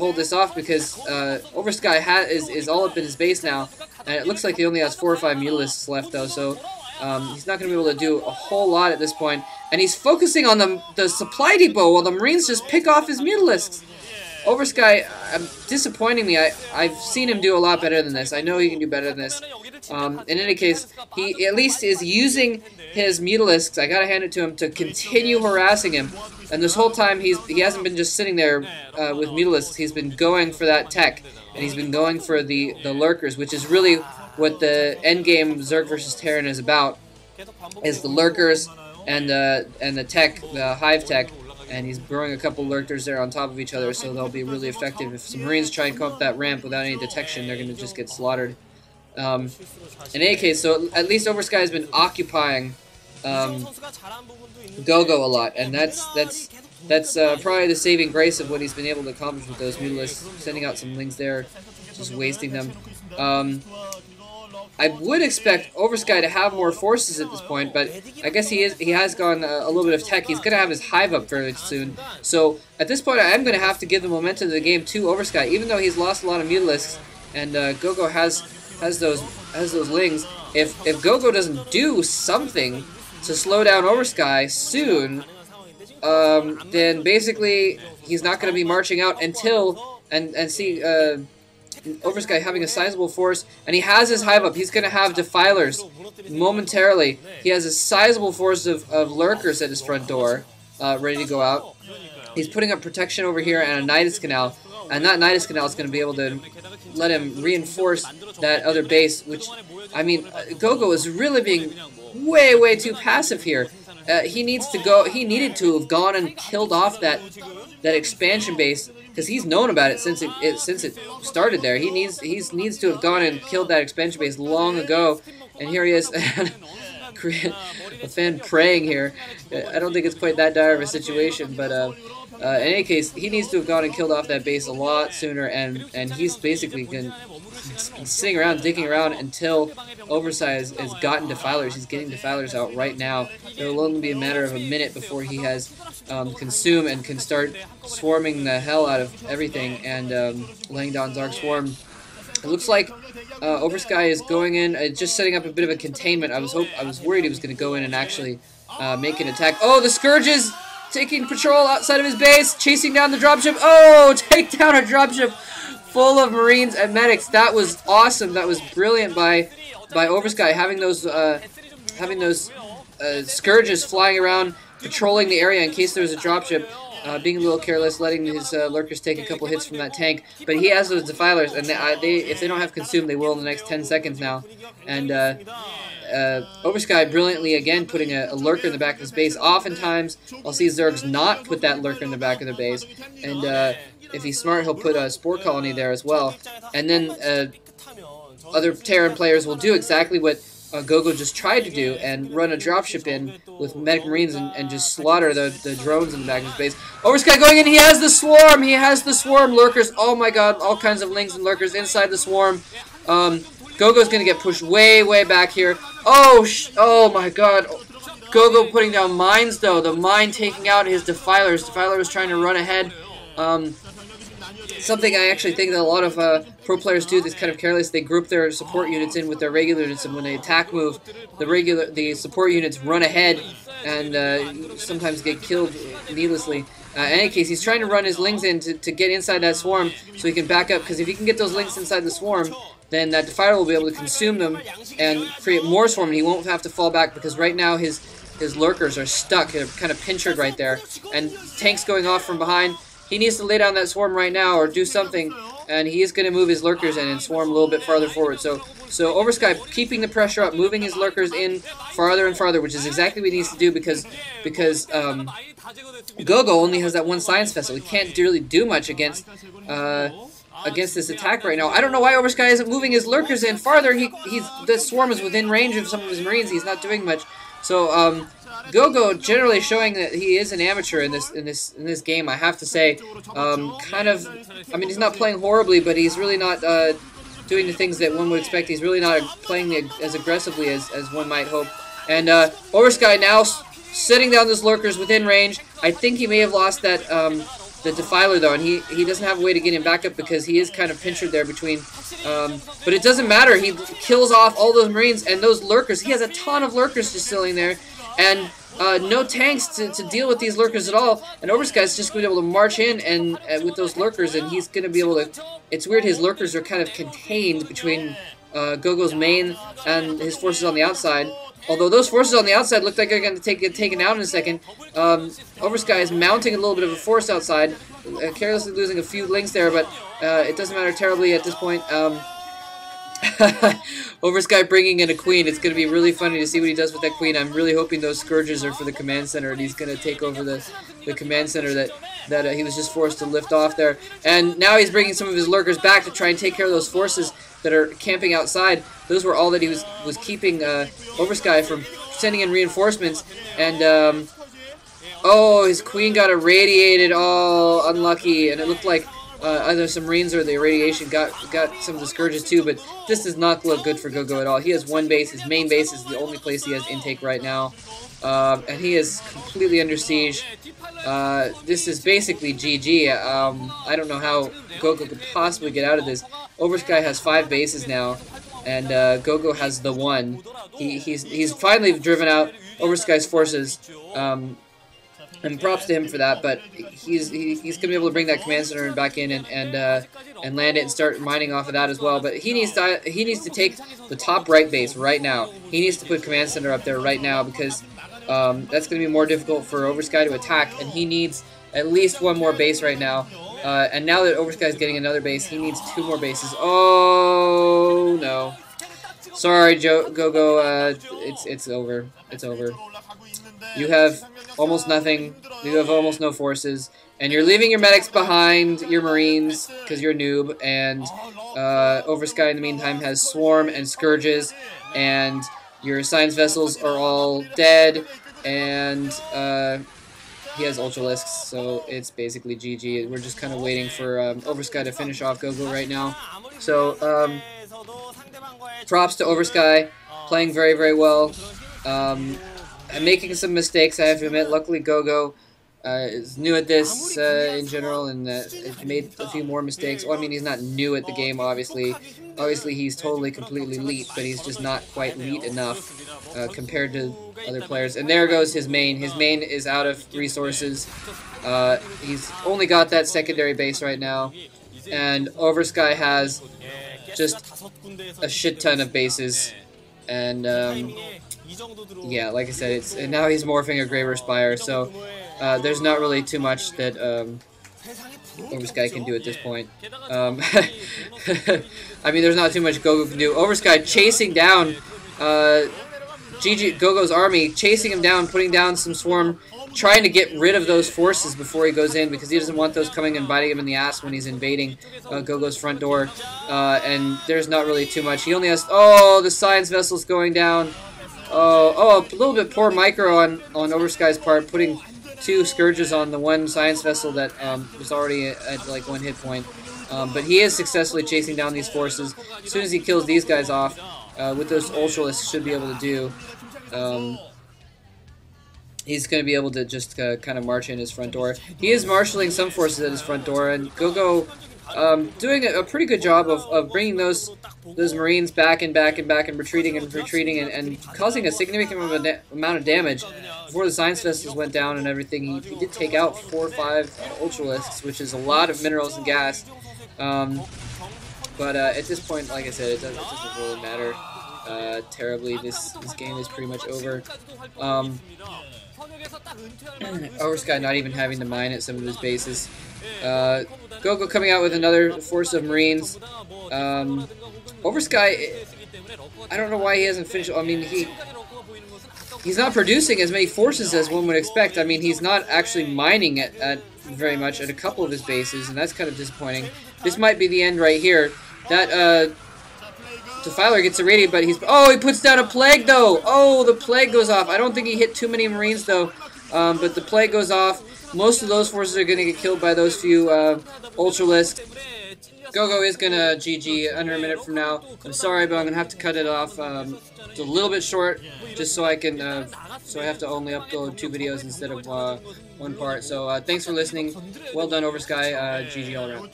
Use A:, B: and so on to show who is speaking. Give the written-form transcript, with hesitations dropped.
A: hold this off because Oversky is all up in his base now, and it looks like he only has 4 or 5 Mutalisks left though, so he's not going to be able to do a whole lot at this point. And he's focusing on the supply depot while the Marines just pick off his Mutalisks. Oversky, disappointing me. I've seen him do a lot better than this. I know he can do better than this. In any case, he at least is using his Mutalisks, I gotta hand it to him, to continue harassing him. And this whole time, he hasn't been just sitting there with Mutalisks. He's been going for that tech, and he's been going for the lurkers, which is really what the endgame Zerg versus Terran is about, is the lurkers and the tech, the hive tech. And he's throwing a couple lurkers there on top of each other, so they'll be really effective. If some Marines try and come up that ramp without any detection, they're going to just get slaughtered. In any case, so at least Oversky has been occupying go.go a lot, and that's probably the saving grace of what he's been able to accomplish with those Mutalisks, sending out some lings there, just wasting them. I would expect Oversky to have more forces at this point, but I guess he has gone a little bit of tech. He's going to have his hive up fairly soon. So at this point, I am going to have to give the momentum of the game to Oversky, even though he's lost a lot of Mutalisks, and go.go has those lings. If go.go doesn't do something to slow down Oversky soon, then basically he's not going to be marching out until and see. Oversky having a sizable force, and he has his hive up. He's going to have defilers momentarily. He has a sizable force of lurkers at his front door, ready to go out. He's putting up protection over here and a Nidus Canal, and that Nidus Canal is going to be able to let him reinforce that other base, which, I mean, go.go is really being way too passive here. He needed to have gone and killed off that expansion base, because he's known about it since it started there. He needs to have gone and killed that expansion base long ago, and here he is, a fan praying here. I don't think it's quite that dire of a situation, but in any case, he needs to have gone and killed off that base a lot sooner, and he's basically been sitting around, digging around until Oversky has gotten defilers. He's getting defilers out right now. It will only be a matter of a minute before he has consume and can start swarming the hell out of everything and laying down Dark Swarm. It looks like Oversky is going in, just setting up a bit of a containment. I was worried he was going to go in and actually make an attack. Oh, the Scourge is taking patrol outside of his base, chasing down the dropship. Oh, take down a dropship full of Marines and medics. That was awesome. That was brilliant by Oversky, having those Scourges flying around, patrolling the area in case there was a dropship, being a little careless, letting his lurkers take a couple hits from that tank. But he has those defilers, and if they don't have consumed, they will in the next 10 seconds now. And Oversky brilliantly, again, putting a lurker in the back of his base. Oftentimes, I'll see Zergs not put that lurker in the back of their base, and if he's smart, he'll put a Spore Colony there as well. And then other Terran players will do exactly what go.go just tried to do and run a dropship in with medic Marines and just slaughter the drones in the back of his base. Oversky going in, he has the swarm! He has the swarm lurkers! Oh my god, all kinds of lings and lurkers inside the swarm. go.go's gonna get pushed way back here. Oh my god. go.go putting down mines though. The mine taking out his defilers. Defiler was trying to run ahead. Something I actually think that a lot of pro players do that's kind of careless. They group their support units in with their regular units, and when they attack move, the support units run ahead and sometimes get killed needlessly. In any case, he's trying to run his lings in to get inside that swarm so he can back up, because if he can get those lings inside the swarm, then that defiler will be able to consume them and create more swarm, and he won't have to fall back, because right now his lurkers are stuck. They're kind of pinchered right there, and tanks going off from behind. He needs to lay down that swarm right now or do something, and he is going to move his lurkers in and swarm a little bit farther forward. So Oversky keeping the pressure up, moving his lurkers in farther and farther, which is exactly what he needs to do because go.go only has that one science vessel. He can't really do much against this attack right now. I don't know why Oversky isn't moving his lurkers in farther. The swarm is within range of some of his Marines. He's not doing much. So go.go generally showing that he is an amateur in this game, I have to say. Kind of, I mean, he's not playing horribly, but he's really not doing the things that one would expect. He's really not playing as aggressively as one might hope. And Oversky now setting down those lurkers within range. I think he may have lost that the Defiler though, and he doesn't have a way to get him back up because he is kind of pinchered there between. But it doesn't matter. He kills off all those Marines and those lurkers. He has a ton of lurkers just sitting there, and no tanks to deal with these lurkers at all. And Oversky's just going to be able to march in and with those lurkers, and he's going to be able to. It's weird. His lurkers are kind of contained between Go.go's main and his forces on the outside. Although those forces on the outside look like they're going to get taken out in a second. Oversky is mounting a little bit of a force outside, carelessly losing a few links there, but it doesn't matter terribly at this point. Oversky bringing in a queen. It's going to be really funny to see what he does with that queen. I'm really hoping those scourges are for the command center, and he's going to take over the command center that he was just forced to lift off there. And now he's bringing some of his lurkers back to try and take care of those forces that are camping outside. Those were all that he was keeping Oversky from sending in reinforcements. And oh, his queen got irradiated. Oh, unlucky. And it looked like either some Marines or the irradiation got some of the scourges too. But this does not look good for Go.go at all. He has one base. His main base is the only place he has intake right now. And he is completely under siege. This is basically GG. I don't know how Go.go could possibly get out of this. Oversky has 5 bases now, and Go.go has the 1. He's finally driven out Oversky's forces, and props to him for that. But he's gonna be able to bring that command center back in and land it and start mining off of that as well. But he needs to take the top right base right now. He needs to put command center up there right now because that's going to be more difficult for Oversky to attack, and he needs at least 1 more base right now. And now that Oversky is getting another base, he needs 2 more bases. Oh no! Sorry, Go.go. It's over. It's over. You have almost nothing. You have almost no forces, and you're leaving your medics behind, your Marines, because you're a noob. And Oversky in the meantime has Swarm and Scourges, and your science vessels are all dead, and he has Ultralisks, so it's basically GG. We're just kind of waiting for Oversky to finish off Go.go right now. So, props to Oversky, playing very, very well. I'm making some mistakes, I have to admit. Luckily, Go.go is new at this in general, and it made a few more mistakes. Well, I mean, he's not new at the game, obviously. Obviously, he's totally, completely elite, but he's just not quite elite enough compared to other players. And there goes his main. His main is out of resources. He's only got that secondary base right now. And Oversky has just a shit ton of bases. And, yeah, like I said, and now he's morphing a Graver Spire, so there's not really too much that Oversky can do at this point. I mean, there's not too much Go.go can do. Oversky chasing down Go.go's army, chasing him down, putting down some Swarm, trying to get rid of those forces before he goes in, because he doesn't want those coming and biting him in the ass when he's invading Go.go's front door. And there's not really too much. He only has... Oh, the science vessel's going down. Oh, a little bit poor micro on Oversky's part, putting 2 Scourges on the 1 science vessel that was already at like 1 hit point. But he is successfully chasing down these forces. As soon as he kills these guys off, with those Ultralisks, should be able to do. He's going to be able to just kind of march in his front door. He is marshalling some forces at his front door, and Go.go doing a pretty good job of bringing those Marines back and retreating and causing a significant amount of damage. Before the science vessels went down and everything, he did take out 4 or 5 Ultralisks, which is a lot of minerals and gas. But at this point, like I said, it doesn't really matter terribly. This game is pretty much over. Oversky not even having to mine at some of his bases. Go.go coming out with another force of Marines. Oversky, I don't know why he hasn't finished. I mean, he's not producing as many forces as one would expect. I mean, he's not actually mining at very much at a couple of his bases, and that's kind of disappointing. This might be the end right here. That Defiler gets irradiated, but he puts down a Plague, though! Oh, the Plague goes off. I don't think he hit too many Marines, though, but the Plague goes off. Most of those forces are going to get killed by those few Ultralisks. go.go is gonna GG under a minute from now. I'm sorry, but I'm gonna have to cut it off. It's a little bit short, just so I can, so I have to only upload 2 videos instead of 1 part. So thanks for listening. Well done, Oversky. GG all around.